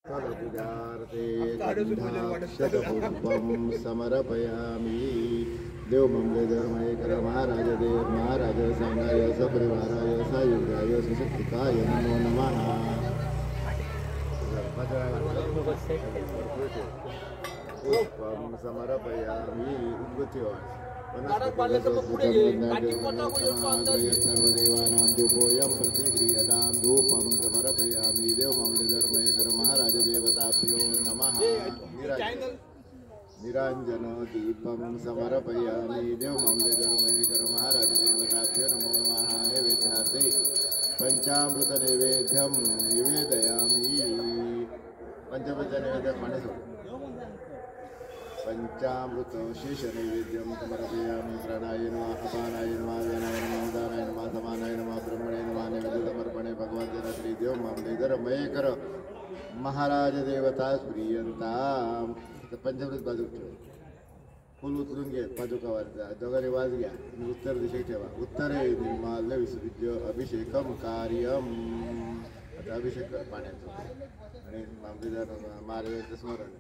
फलपूजार्थे गन्धाक्षतपुष्पं समर्पयामि। देवमंगलधर्मयकर महाराज देव महाराज संगाय सपरिवाराय सायुगाय सुशक्तिकाय नमो नमः। पुष्पं समर्पयामि। सर्वदेवानां धूपोऽयं प्रतिगृह्यतां धूपं समर्पयामि। देवमंगलधर्मयकर महाराज देवताभ्यो नमः। निरांजन दीपं समर्पयामि। देवमंगलधर्मयकर महाराज देवताभ्यो नमो नमः। नैवेद्यार्थे पंचामृत नैवेद्यं निवेदयामि। पंचमृत नैवेद्य पाणी पंचामृत शेष नैवेद्यं समर्पयामि। प्राणाय नमः अपानाय नमः व्यानाय नमः उदानाय नमः समानाय नमः ब्रह्मणे नमः। नैवेद्य समर्पणे भगवते श्रीदेव मंगलधर्मयकर महाराज देवता प्रियंताम। पंचमृत बाजू फुल उतरून घे पादुकावर दोघांनी वाज घ्या आणि उत्तर दिशेत ठेवा। उत्तरे निर्माल्य विसर्ज्य अभिषेकम कार्यम। आता अभिषेक कर पाण्याचा आणि महाराजांचं स्मरण।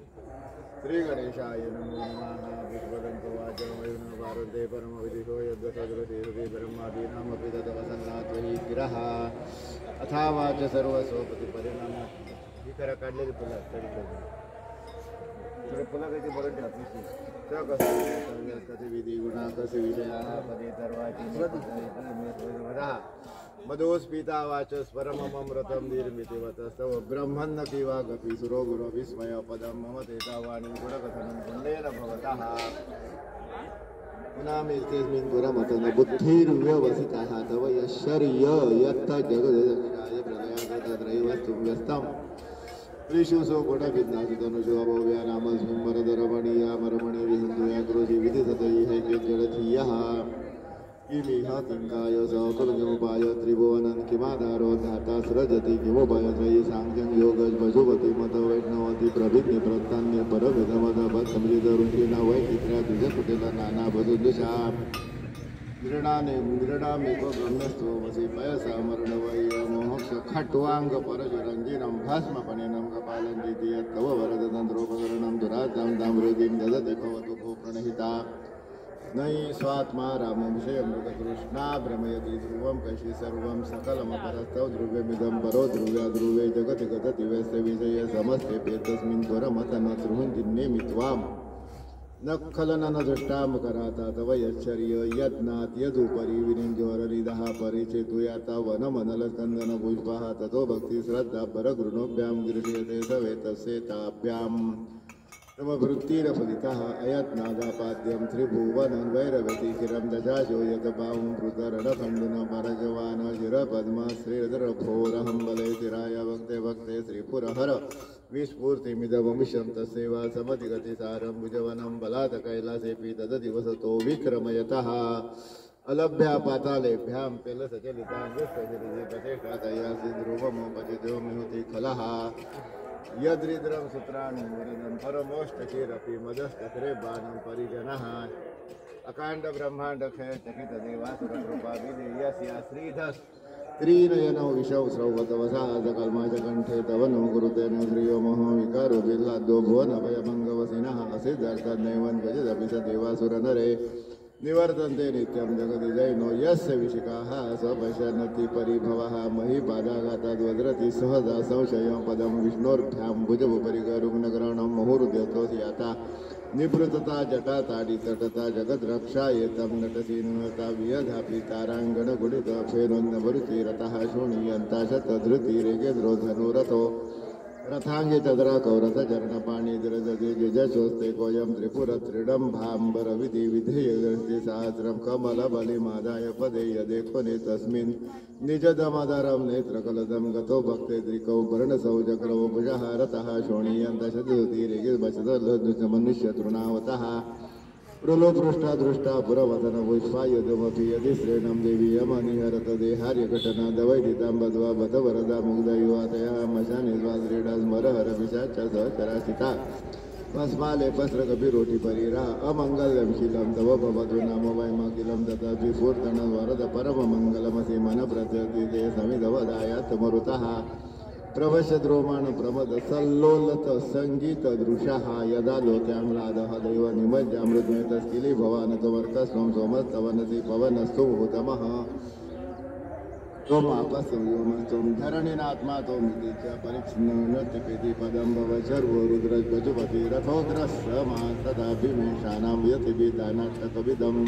श्री गणेशाय नमो नमः। विश्वदंत वाचमयून भारते परमविदितो यद्वसदृते ब्रह्मादीनामपि तद्वसन्नात्वहि गिरः अथा वाच सर्वस्वपति परिणाम। ही खरं काढलेली फुलं थोडे फुलं कशी बरं ठेवा कसे विधी गुणा कसे विषया पदे सर्वाची मधोस्फीता वाचस परममृतं निर्मितिवतस्तव ब्रह्मन्न किवा गपि सुरो गुरो विस्मय पदं मम तेता वाणी गुणकथनं पुण्येन भवतः। पुनामेतेस्मिन् गुरमतन बुद्धिर्व्यवसितः तव यश्चर्य यत्त जगदजगाय प्रलयागतत्रैवस्तुं व्यस्तम्। त्रिशूसो गुणविद्नासुतनुषो अभव्या नामस्मिन् वरदरमणीया मरमणि विहन्तुया क्रोधि विधिसतैः हैक्यजडधियः। किमिह किङ्काय सकलजमुपाय त्रिभुवनं किमाधारो धाता सृजति किमुपाय त्रयी साङ्ख्यं योगज पशुपति मत वैष्णवति प्रभिज्ञ प्रत्तान्य परविधमदभत्संजित ऋषिणा वैचित्र्या द्विजकुटिल नाना बधुदृशा। मृणामेको ब्रह्मस्त्वमसि पयसा मरणवय मोहक्ष खट्वाङ्ग परशुरञ्जिनं भस्मपणिनं कपालञ्जिति यत्तव वरदतन्त्रोपकरणं दुरातां ताम्रोदिं ददति भवतु भो प्रणहिता। नयि स्वात्मा रामविषयमृतकृष्णा भ्रमयति ध्रुवं कशि सर्वं सकलमपरस्तौ ध्रुवमिदं परो ध्रुव्या ध्रुवे जगति गतति वैस्य विषये समस्ते पेतस्मिन् त्वरमतन त्रुहुञ्जिन्नेमि त्वाम्। न खलन न दृष्टाम कराता तव यच्छर्य यत्नात् यदुपरि विनिञ्जोररिदः परिचेतुयाता वनमनलस्कन्दन पुष्पः ततो भक्ति श्रद्धा परगृणोभ्यां गृह्यते सवेतस्येताभ्याम्। तव वृत्तिरफलितः अयत्नादापाद्यं त्रिभुवनं वैरवति चिरं दशाशो यतपाहुं पृतरणखण्डुन परजवान शिरपद्मा श्रीधरभोरहं बले शिराय भक्ते भक्ते श्रीपुरहर विस्फूर्तिमिदममिषं तस्यैव समधिगतिसारं भुजवनं बलात् कैलासेऽपि तददिवसतो विक्रमयतः। अलभ्या पातालेभ्यां पेलसचलिताङ्गस्तशरीरप्रतिष्ठातया ध्रुवमुपचितोमिहुति खलः। यद्रिद्रं सूत्राणि वरदं परमोष्टकीरपि मदस्तकरे बाणं परिजनः। अकाण्ड ब्रह्माण्ड क्षय चकित देवासुरकृपा विधेयस्या श्रीधस् त्रीनयनौ विषौ स्रवतवसा सकल्माच कंठे तव नो गुरुतेन श्रियो मोहो विकारो बिल्लाद्यो भुवनभयभङ्गवसिनः असिद्धर्थनैवं गजदपि स देवासुरनरे निवर्तन्ते नित्यं जगति जैनो यस्य विशिखाः स पश्यन्नति परिभवः। महीपादाघाताद्वज्रति सहजा संशयं पदं विष्णोर्भ्यां भुजमुपरि गरुग्नकरणं मुहुर्द्यतोऽसि याता निभृतता जटा ताडी तटता जगद्रक्षा एतं नटसीनता वियधापि ताराङ्गणगुणित फेनोन्नवरुचिरतः शोणीयन्ता शतधृतिरेगेन्द्रो धनुरथो रथांगे चंद्रा कौरथ चरणपाणी द्रजते गिजशोस्ते कोयम त्रिपुर त्रिडंभांबर विधि विधेयगस्ति सहस्रम कमल बलिमादाय पदे यदेकोने तस्मिन् निजदमदरं नेत्रकलदं गतो भक्ते त्रिकौ वर्णसौ चक्रवो भुजहारतः शोणीयन्त शतधृतिरेगिर्वशदलदृशमनुष्य तृणावतः। प्रलोपृष्टा दृष्टा पुरवतन पुष्पायुधमपि यदि श्रेणं देवी यमनिहरत देहार्यघटना दवैदितां बद्वा बत वरदा मुग्धयुवातया मशानिर्वाद्रेडा स्मरहर पिशाच सहचरासिता भस्माले पस्रकपिरोटी परिरा अमंगल्यं शीलं तव भवतु नाम वैमकिलं तथापि पूर्तन वरद परममङ्गलमसि मन प्रत्यति ते समिधवदायात् मरुतः। प्रवशद्रोमाण प्रमद सल्लोलत संगीत दृशः यदा लोक्याम्लादः दैव निमज्जामृतमेतस्किली भवानतवर्कस्वं सोमस्तवनसि पवनस्तु भूतमः त्वमापस्सं व्योमस्त्वं धरणिनात्मा त्वमिति च परिच्छिन्नो नृत्यपेति पदं भव शर्वो रुद्रज्वजुपति रथोग्रस्समास्तदाभिमेषाणां यतिभिदानाट्यकविदम्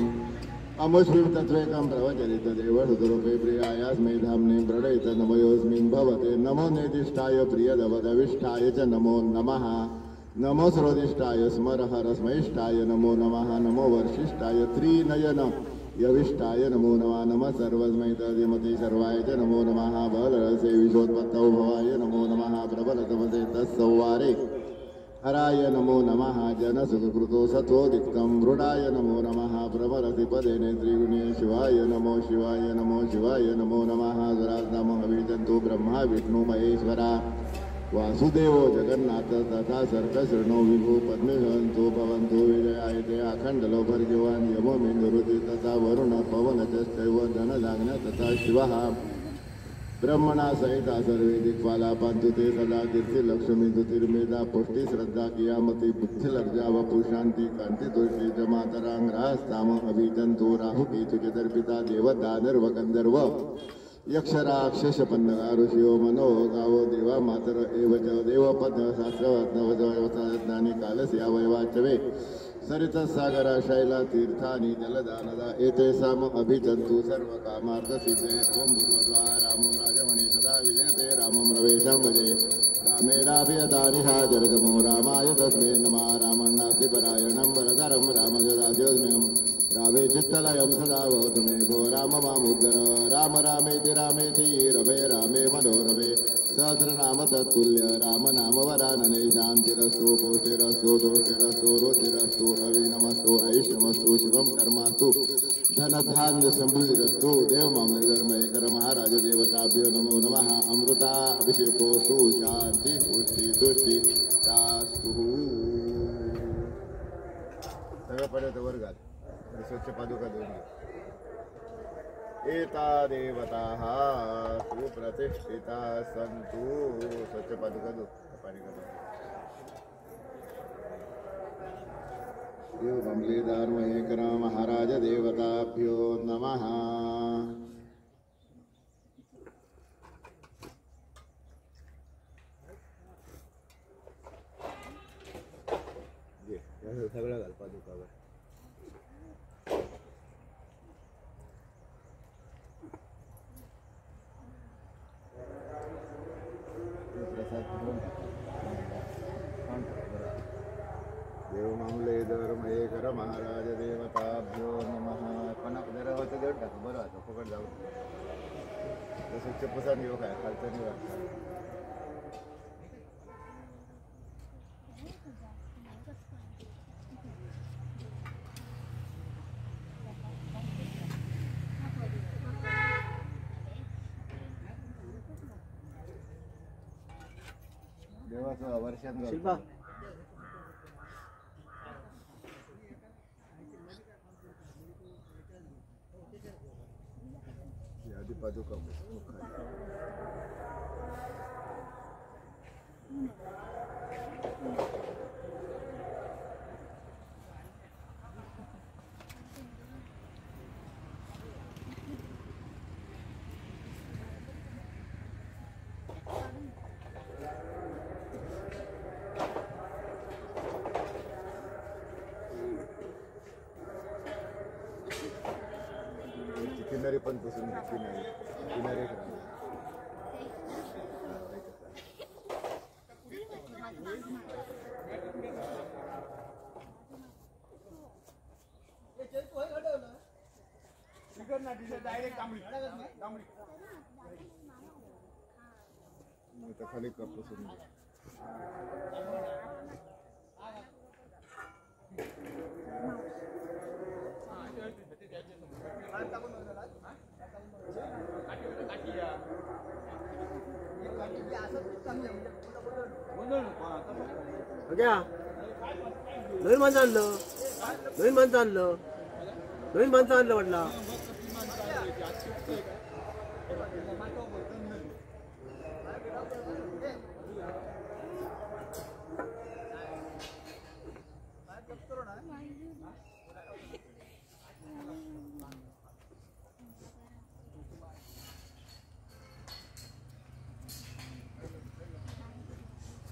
अमुष्मिं तत्त्वेकं प्रवचरितदेव सुतरूपे प्रियायास्मै धाम्ने प्रणयित नमयोऽस्मिन् भवते नमो निर्दिष्टाय प्रियदवदविष्टाय च नमो नमः नमो स्रोदिष्टाय स्मरहरस्मैष्टाय नमो नमः नमो वर्षिष्ठाय त्रिनयन यविष्टाय नमो नमः नमः सर्वस्मै तद्यमति सर्वाय च नमो नमः बलरसे विशोत्पत्तौ भवाय नमो नमः प्रबलतमसे तत्संवारे हराय नमो नमः जनसुखकृतो सत्वोदिक्तं मृडाय नमो नमः प्रबलतिपदेने त्रिगुणे शिवाय नमो शिवाय नमो शिवाय नमो नमः सुरात्मो अभिजन्तु ब्रह्मा विष्णु महेश्वरा वासुदेवो जगन्नाथ तथा सर्कशृणो विभु पद्मेहन्तु भवन्तु विजयायते अखण्डलो भर्गवान् यमो मेन्दुरुति तथा वरुण पवनश्चैव धनदाग्न तथा शिवः ब्रह्मणा सहिता सर्वे दिक्पाला पांतु ते सदा कीर्ति लक्ष्मी दुतिर्मेधा पुष्टि श्रद्धा कियामती बुद्धि लज्जा वपु शांति कांति तुष्टि जमातरांग रास्ताम अभिजंतु राहु केतु चतर्पिता देव दानर्व गंधर्व यक्षराक्षस पन्नगा ऋषियो मनो गावो देवा मातर एव च देवपद शास्त्रवत्नवज्ञानी कालस्य वैवाचवे सरित सागरा शैला तीर्थानि जलदानदा एतेषाम अभिजन्तु सर्वकामार्थसिद्धे ओम गुरुद्वारा रामो राजमणि सदा विजयते रामं रवेशं भजे रामेणाभियतारिहा जरदमो रामाय तस्मै नमः रामण्णास्ति परायणं वरदरं रामददास्योऽस्म्यहं रामे चित्तलयं सदा भवतु मे भो राम मामुद्धर राम रामेति रामेति रमे रामे मनोरमे सहस्रनाम तत्तुल्य राम नाम वरानने शान्तिरस्तु पुष्टिरस्तु तुष्टिरस्तु रुचिरस्तु अविनमस्तु ऐष्णमस्तु शिवं कर्मास्तु धनधान्य समृद्धिरस्तु देव मामलेधर्मय कर महाराज देवताभ्यो नमो नमः अमृता अभिषेकोस्तु शांति पुष्टि तुष्टि शास्तु सगळं पडत वर्गात स्वच्छ पादुका देऊन एता देवताः सुप्रतिष्ठिता सन्तु स्वच्छ पादुका दो पाणी का देव मामलेदार महेकर महाराज देवताभ्यो नमः सगळं घाल पादुकावर देव मामलेधर महेकर महाराज देवताभ्यो नमः पणक जरा होतं देऊन टाक बरं आता फुकट जाऊ स्वच्छ पुसान येऊ काय खालचं निवा देवाचं वर्षात आधी पादुका किनारी पण पुसून किनारी खाली कप पुसून नवीन माणसं आणलं नवीन माणसं आणलं नवीन माणसं आणलं म्हटलं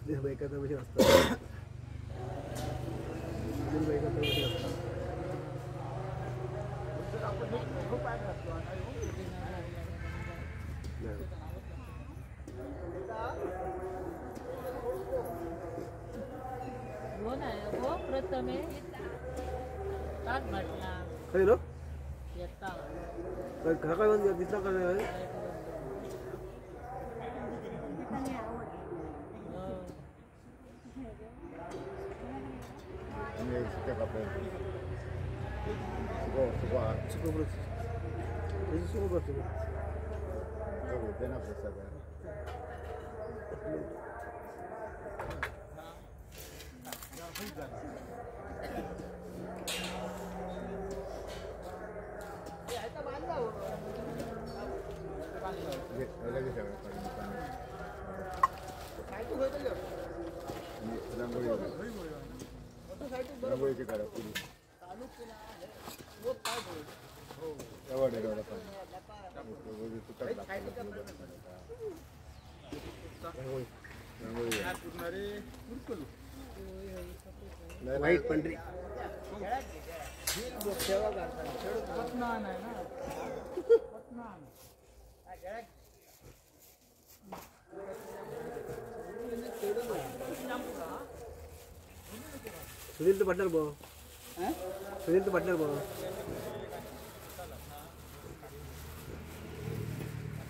एकत्र विषय असतात एकत्र विषय असतात हो ना हो प्रथमे ताक म्हटला खरी ना येता काय काय दिसला काय आणि सुक्या कापड सुका होते ना प्रसाद रांगोळीची काढा पुढे वाईट पंढरी सुनील तर पटणार भाऊ सुनील तर पटणार भाऊ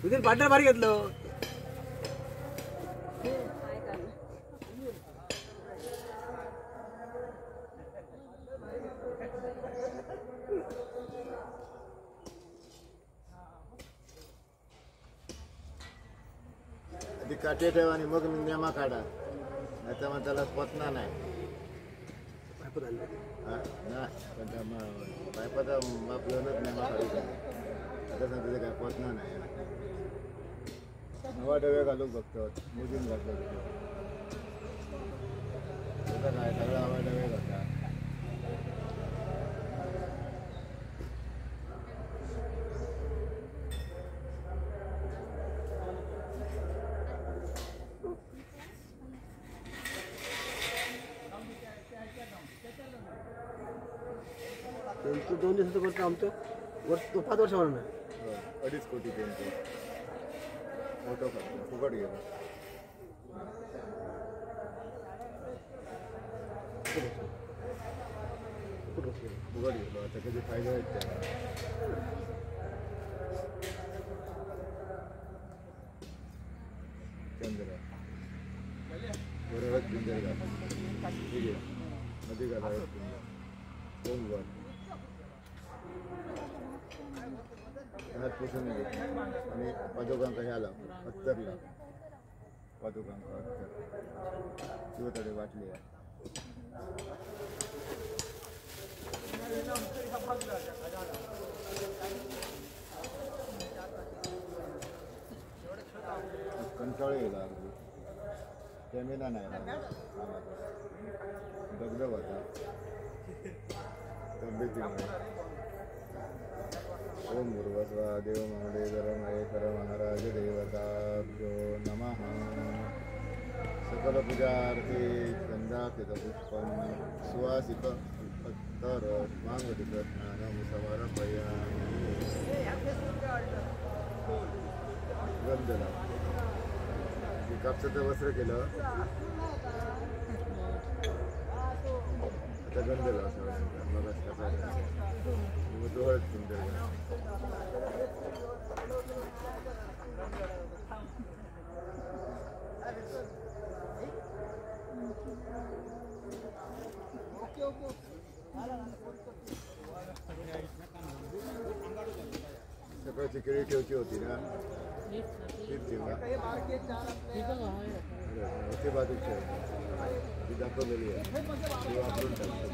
सुनील पार्टनर भारी घेतलं आधी काटे ठेवा आणि मग नेमा काढा नाही तर मग त्याला पतना नाही पायपाचा माप घेऊनच नेमा काढायचा आता सांगते काय पतना नाही नवा डबे घालूक बघतो मुलीन घातलं काय सगळं हवा डबे घालता त्यांचं 2 दिवसाचं करतो आमचं 5 वर्ष म्हणून आहे 2.5 कोटी त्यांचे मोठं करतो फुकट गेलं फुकट गेलो आता कधी फायदा आहेत त्याला चंद्र बरोबर पिंजर घाल ठीक आहे मध्ये घालावं पिंजर ओमवर हात पुसून आणि पादुकांक ह्याला अत्तरला पादुकांक अत्तर शिवतडे वाटले कंटाळे गेला अगदी कॅमेरा नाही दगदग होता तब्येतीमुळे ओम गुरुवस्वा देव मंगळेश्वर महेश्वर महाराज देवताभ्यो नमः सकल पूजार्थे गंधाकृतपुष्पं सुवासिक अत्तर मांगलिक स्नानं समर्पयामि गंध लाव कापसाचं वस्त्र केलं आता गंध लाव सगळ्यांचा मग तो हळद सुंदर सकाळची केळी ठेवची होती ना तीच ठेवा इथे बाजूक ठेव ती दाखवलेली आहे ती वापरून टाकतो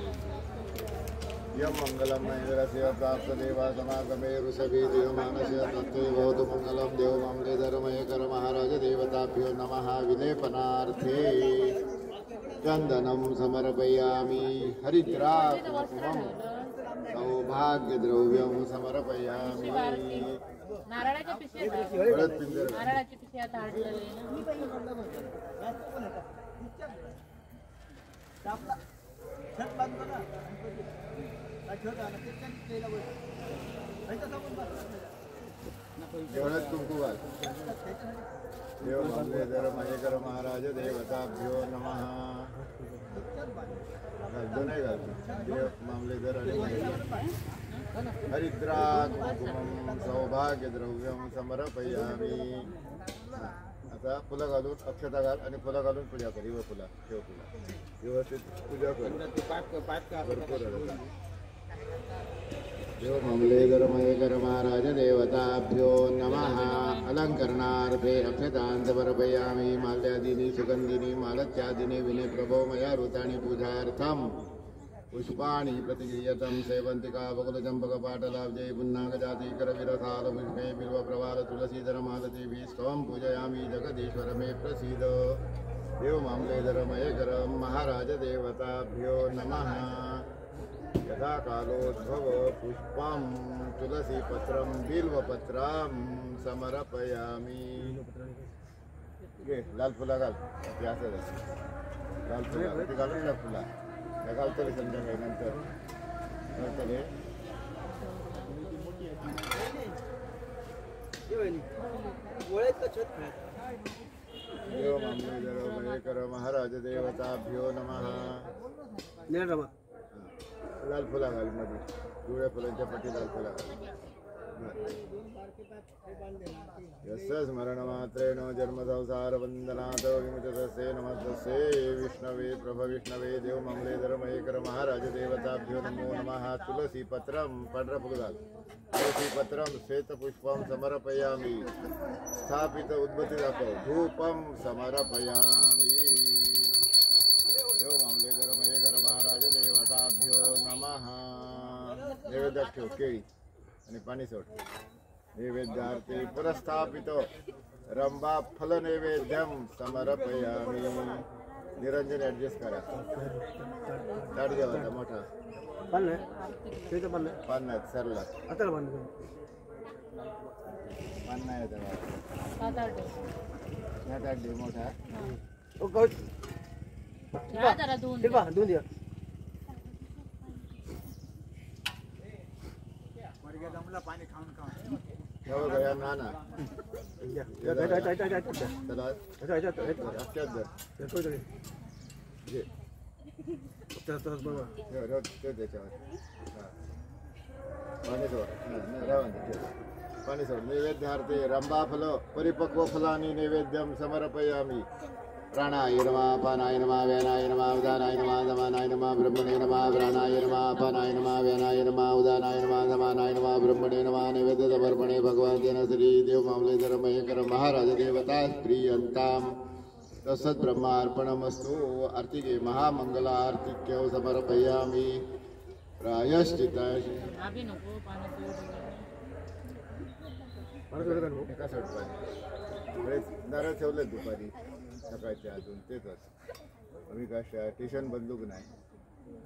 यम मंगलम महेंद्रस्य प्राप्त देवा समागमे ऋषभी देवमानस्य तत्त्वे भवतु मंगलम देव मंगलेधर महेकर महाराज देवताभ्यो नमः विलेपनार्थे चंदनं समर्पयामि हरिद्राकुसुमं सौभाग्यद्रव्यं समर्पयामि नारळाच्या पिशव्या हळद पिंजर नारळाच्या पिशव्या आता आणलेले ना एवढंच कुंकू घाल. देव मामलेधर महेकर महाराज देवताभ्यो नमः. दोनही घालतो. देव मामलेधर आणि महेकर. हरिद्राग कुंकुमं सौभाग्यद्रव्यं समर्पयामि. आता फुलं घालून अक्षता घाल आणि फुलं घालून पूजा कर. हिव फुला ठेव फुला व्यवस्थित पूजा कर. भरपूर देव मामलेधर महेकर महाराज देवताभ्यो नमः. अलंकरणार्थे अक्षतान् समर्पयामि. माल्यादीनि सुगंधिनी मालत्यादीनि विने प्रभो मया ऋतानि पूजार्थं पुष्पाणि प्रतिगृह्यतं. सेवन्तिका बकुलचम्पक पाटलाब्जे पुन्नागजाति करविरसाल पुष्पे बिल्व प्रवाल तुलसीधर मालतीभिः स्वं पूजयामि. जगदीश्वर मे प्रसीद. देव मामलेधर महेकर महाराज देवताभ्यो नमः. यदा कालोद्भव पुष्पं तुलसीपत्रं बिल्वपत्रं समर्पयामि. घे लाल फुला घाल. ते असं लाल फुला ते घालून लाल फुला त्या घालतो संध्याकाळी नंतर नंतर देव मामलेधर महेकर महाराज देवताभ्यो नमः. लाल फुला घाल मध्ये. पिवळ्या फुलांच्या पट्टी लाल फुला घाल. यस्य स्मरणमात्रेण जन्मसंसारवन्दनात् विमुच्यते नमस्तस्यै विष्णवे प्रभविष्णवे. देव मामलेधर महेकर महाराज देवताभ्यो नमो नमः. तुलसीपत्रं पांढरा फुल घाल. तुलसीपत्रं श्वेतपुष्पं समर्पयामि. स्थापित उद्बत्ती दाखव. धूपं समर्पयामि. देव मामलेधर महेकर महाराज देवताभ्यो नमः. नैवेद्यात ठेव केळी आणि पाणी सोड. नैवेद्यार्थे पुरस्थापित रंभा फल नैवेद्यम समर्पयामि. निरंजन ऍडजस्ट करा. ताट घ्यावा मोठा पान नाही सरला पान नाही दे मोठा. पाणी खाऊन नाना पाणी सोड. नैवेद्यार्थे रंभा फल परिपक्व फलानि नैवेद्यम समर्पयामि. प्राणाय नमः. अपानाय नमः. व्यानाय नमः. उदानाय नमः. समानाय नमः. ब्रह्मणे नमः. प्राणाय नमः. अपानाय नमः. व्यानाय नमः. उदानाय नमः. समानाय नमः. ब्रह्मणे नमः. नैवेद्य समर्पणे भगवते श्री देव मामलेधर महेकर महाराज देवता प्रियंताम तत्सत् ब्रह्मार्पणमस्तु. आर्तिके महामंगला आर्तिक्यौ समर्पयामि. प्रायश्चित नारळ ठेवले दुपारी सकाळच्या अजून तेच आम्ही काय ट्युशन बंदूक नाही.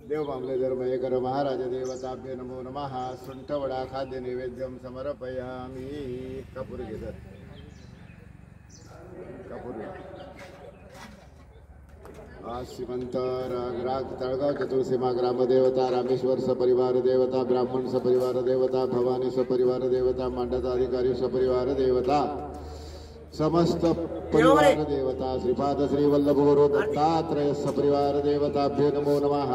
देव मामलेधर महेकर महाराज देवताभ्यो नमो नमः. सुंठवडा खाद्य नैवेद्यम समर्पयामि. कापूर घेतात कापूर. आज श्रीमंत तळगाव चतुर्सीमा ग्रामदेवता रामेश्वर सपरिवार देवता ब्राह्मण सपरिवार देवता भवानी सपरिवार देवता मांडता अधिकारी सपरिवार देवता समस्त परिवार देवता श्रीपाद श्री वल्लभ गुरु दत्तात्रय सपरिवार देवताभ्यो नमो नमः.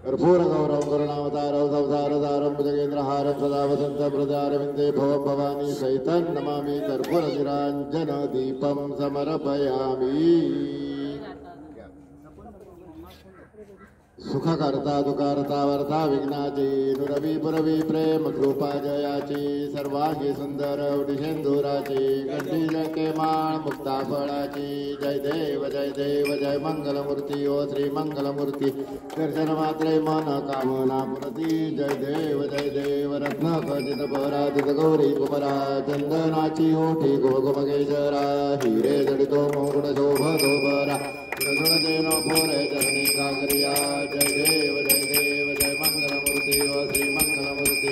कर्पूर गौरव करुणावतारौ संसारधारं भुजगेन्द्रहारं सदा वसन्तं हृदयारविन्दे भवं भवानी सहितं नमामि. कर्पूर निराञ्जन दीपं समर्पयामि. सुख करता दुकारता वर्ता विघ्नाची नुरवी पुरवी प्रेम कृपा जयाची. सर्वांगी सुंदर उडिशेंदुराची कंठील केमाळ मुक्ता फळाची. जय देव जय मंगलमूर्ती ओ श्री मंगलमूर्ती. दर्शन मात्रे मन कामना पुरती. जय देव रत्न खचित पराजित गौरी कुमरा. चंदनाची ओठी गोगमगेश्वरा. हिरे जडितो मोगुण शोभतो बरा. गुणदेनो भोरे चरणी कागरिया. जय देव जय मंगलमूर्ती ओ श्री मंगलमूर्ती.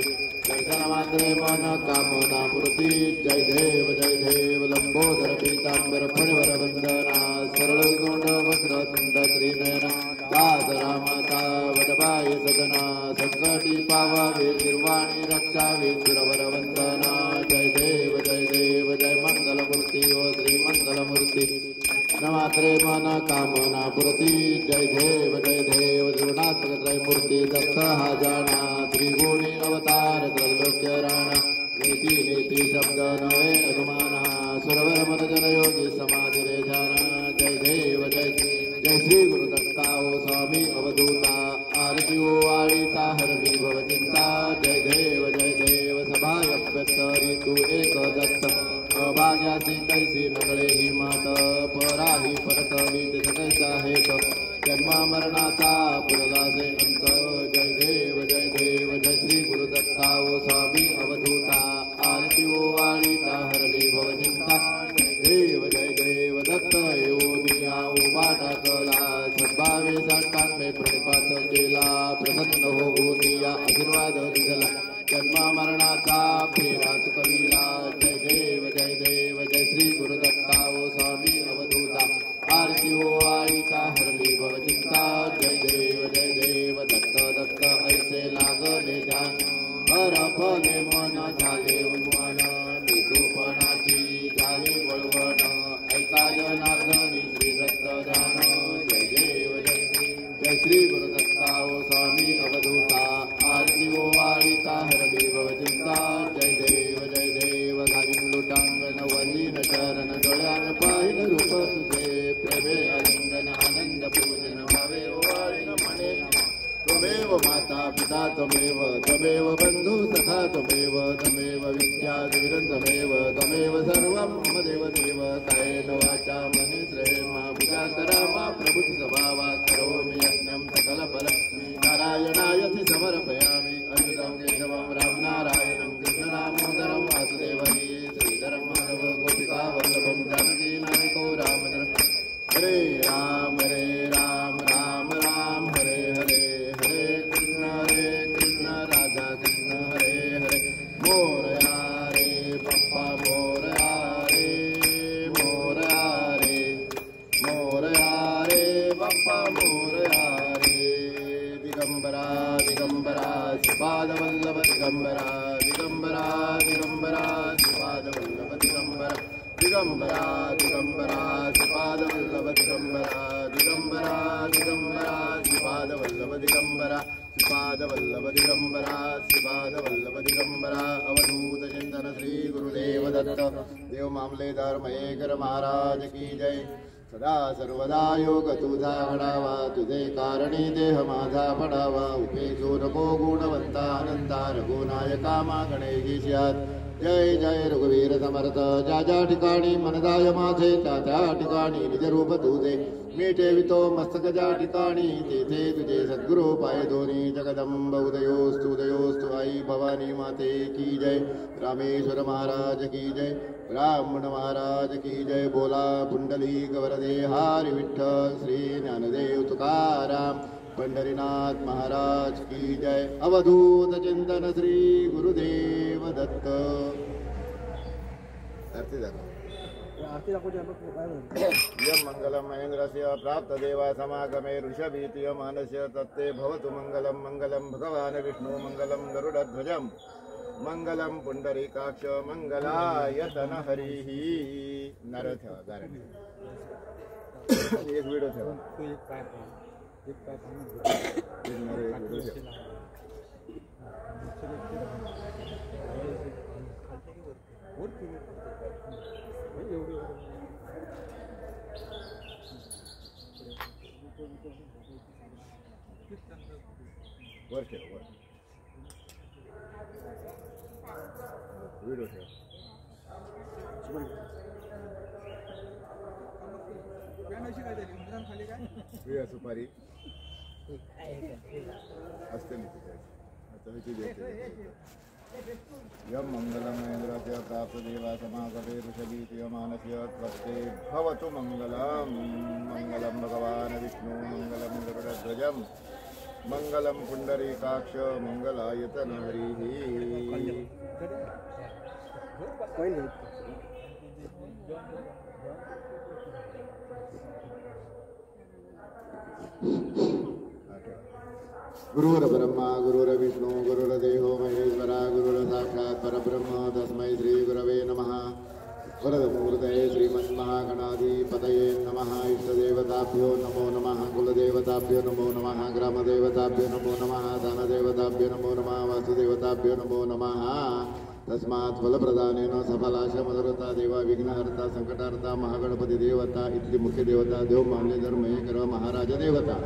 दर्शनमात्रे मन कामना मूर्ति जय देव लंबोदर पीतांबर फणिवर वंदना सरळ तोंड वक्रतुंड त्रिनयना दास रामाता वडबाई सदना संकटी पावावे निर्वाणी रक्षावे सुरवर वंदना जय देव जय मंगलमूर्ती ओ श्री मंगलमूर्ती नमात्रे मन कामना पूर्ती जय देव त्रिगुणात्मक त्रयमूर्ती दत्त हा जाना त्रिगुणी अवतार त्रैलोक्य राणा नीती शब्द नवे अनुमाना सुरवर मन जन योगी समाधि रे जाना जय देव जय श्री गुरु दत्ता ओ स्वामी अवधूता आरती ओ आळीता हरवी भवचिंता जय देव सभाय अभ्यंतरी तू एक दत्त अभाग्याची कैसी नगळे ही मात पराही परतवी तिथ कैसा हेत जन्म मरणाचा पुरलासे अंत जय देव जय श्री गुरु दत्ता ओ स्वामी अवधूता आरती ओ वाणीता हरली भवचिंता जय देव दत्त योनिया ओ वाटा कला सद्भावे साष्टांगे प्रणिपात केला प्रसन्न होऊनिया आशीर्वाद दिला जन्म मरणाचा फेरा चुकविला जय देव जय श्री गुरु दत्ता ओ स्वामी अवधूता आरती ओ आळीता हरली भवचिंता जय देव दत्त ऐसे लागले ध्यान हरपले मन झाले उन्मन निधूपणाची झाली वळवण ऐका जनार्दनी श्री दत्त ध्यान जय देव जय श्री गुरु दत्ता ओ स्वामी अवधूता आरती ओ आळीता हरली भवचिंता जय देव घालीन लुटांगण वलीन चरण डोळ्यान पाहिन रूप तुझे प्रेमे अलिंगन आनंद पूजन भावे ओ आळीन म्हणे त्वमेव माता पिता त्वमेव बंधू सखा त्वमेव विद्या त्वमेव सर्वं मम देव कायेन वाचा मनेन्द्रियेण बुधान्तरा मा प्रभुति स्वभावा करोमि यज्ञं सकलफलं नारायणायति समर्पयामि अच्युतं केशवं राम नारायणं कृष्णदामोदरं वासुदेवं श्रीधरं माधव गोपिका वल्लभं जानकी नायको रामचन्द्रं हरे राम राम राम हरे हरे कृष्ण राधा कृष्ण हरे हरे मोरया रे पप्पा मोरया रे पप्पा मोरया रे दिगंबरा श्रीपाद वल्लभ दिगंबरा श्रीपाद वल्लभ दिगंबरा श्रीपाद वल्लभ दिगंबरा श्रीपाद वल्लभ दिगंबरा अवधूत चिंतन श्री गुरुदेव दत्त देव मामलेदार मयेकर महाराज की जय सदा सर्वदा योग तुझा घडावा तुझे कारणी देह माझा पडावा उपेक्षो नको गुणवंता अनंता रघुनायका मागणे ईश्यात जय रघुवीर समर्थ ज्या ठिकाणी मनदाय माझे त्या ठिकाणी निज रूप तुझे मी ठेवितो मस्तक ज्या ठिकाणी तेथे तुझे सद्गुरु पाय दोन्ही जगदंब उदयोस्तु आई भवानी माते की जय रामेश्वर महाराज की जय ब्राह्मण महाराज की जय बोला पुंडलिक वरदे हरी विठ्ठल श्री ज्ञानदेव तुकाराम पंढरीनाथ महाराज की जय अवधूत चिंतन श्री गुरुदेव दत्त यम मंगलम महेंद्रस्य प्राप्त देवा समागमे ऋषभीति मानस्य तत्ते भवतु मंगलम भगवान विष्णु मंगलम गरुडध्वजम मंगलम पुंडरीकाक्ष मंगलायतन हरिः नारळ ठेवा गारणी एक व्हिडिओ ठेवा वर ठेव व्हिडिओ ठेव सुपारी असते यम मंगलम महेंद्रस्य प्राप्त देवा समागमे ऋषभीति मानस्य त्वत्ते भवतु मंगलम भगवान विष्णु मंगलम गरुडध्वजम मंगलम पुंडरीकाक्ष मंगलायतन हरिः गुरुर्ब्रह्मा गुरुर्विष्णू गुरुर्देवो महेश्वरा गुरुर्साक्षात् परब्रह्म तस्मै श्री गुरवे नमः वरदमूर्तये श्रीमन्महागणाधिपतये नमः इष्टदेवताभ्यो नमो नमः कुलदेवताभ्यो नमो नमः ग्रामदेवताभ्यो नमो नमः दानदेवताभ्यो नमो नमः वासुदेवताभ्यो नमो नमः तस्मात् फलप्रदानेन सफलाश मधुरता देवा विघ्नहर्ता संकटहर्ता महागणपती देवता इथली मुख्य देवता देव मामलेधर मयेकर महाराज देवता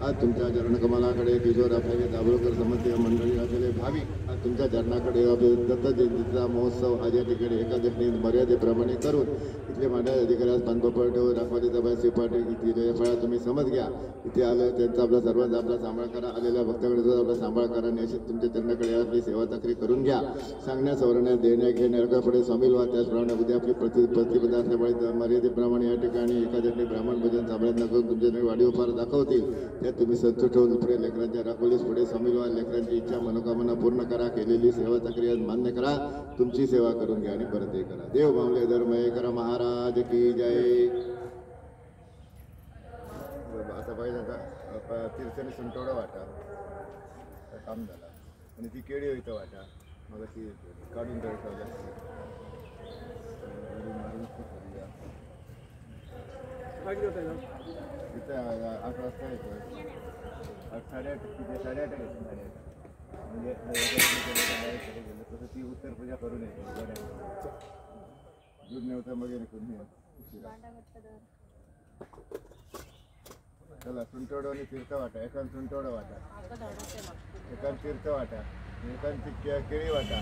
आज तुमच्या चरणकमलाकडे किशोर आपले दाभोळकर समस्या मंडळी असलेले भाविक आज तुमच्या चरणाकडे दत्त जयंतीचा महोत्सव आज या ठिकाणी एका दिवशी मर्यादेप्रमाणे करून इथले मांडळ अधिकाऱ्यास पानपपड राखवाडी दबाई सिपाटी इथे फळा तुम्ही समज घ्या इथे आलं त्यांचा आपला सर्वांचा आपला सांभाळ करा आलेल्या भक्ताकडे सुद्धा आपला सांभाळ करा निश्चित तुमच्या चरणाकडे आपली सेवा तक्री करून घ्या सांगण्यास सवरण्यात देण्या घेण्या पुढे सामील व्हा त्याचप्रमाणे उद्या आपली प्रतिपदार्थामुळे मर्यादेप्रमाणे या ठिकाणी एका दिवशी ब्राह्मण भजन सांभाळत करून तुमच्या वाढीव फार दाखवतील त्यात तुम्ही संतोष ठेवून पुढे लेकरांच्या राखोलीस पुढे सामील व्हा लेकरांची इच्छा मनोकामना पूर्ण करा केलेली सेवा तक्रिया मान्य करा तुमची सेवा करून घ्या आणि परत हे करा देव मामले धर्मय करा महाराज की जय आता पाहिजे आता तीर्थाने सुंटोडा वाटा काम झाला आणि ती केळी होईतं वाटा मग ती काढून ठेवल्या तिथे 8 वाजता येतो 8:30 तिथे 8:30 येतो 8:30 म्हणजे गेलं तसं ती उत्तर पूजा करून येते दूध नेवता मग चला सुंटोडा आणि तीर्थ वाटा एकान सुंटोडा वाटा एकान तीर्थ वाटा एकांची केळी वाटा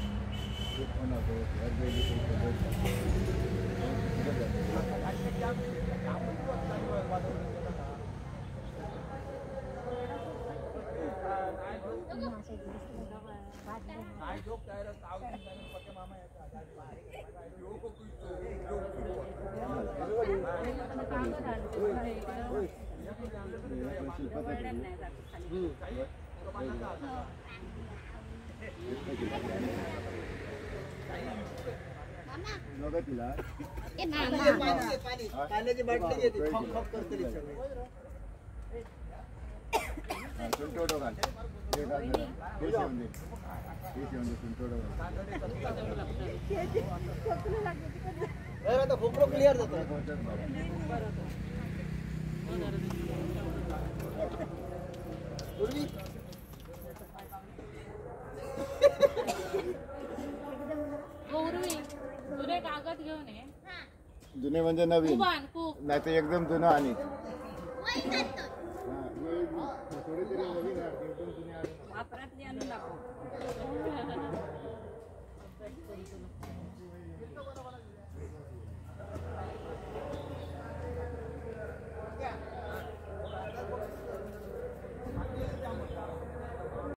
पाण्याची बाटली घेते सुंटोडो घाल सुंटोडो आता खोपरो क्लिअर जातो गौरवी जुने कागद घेऊन ये जुने म्हणजे नवीन नाही तर एकदम जुनं आणि वापरातली आणून दाखव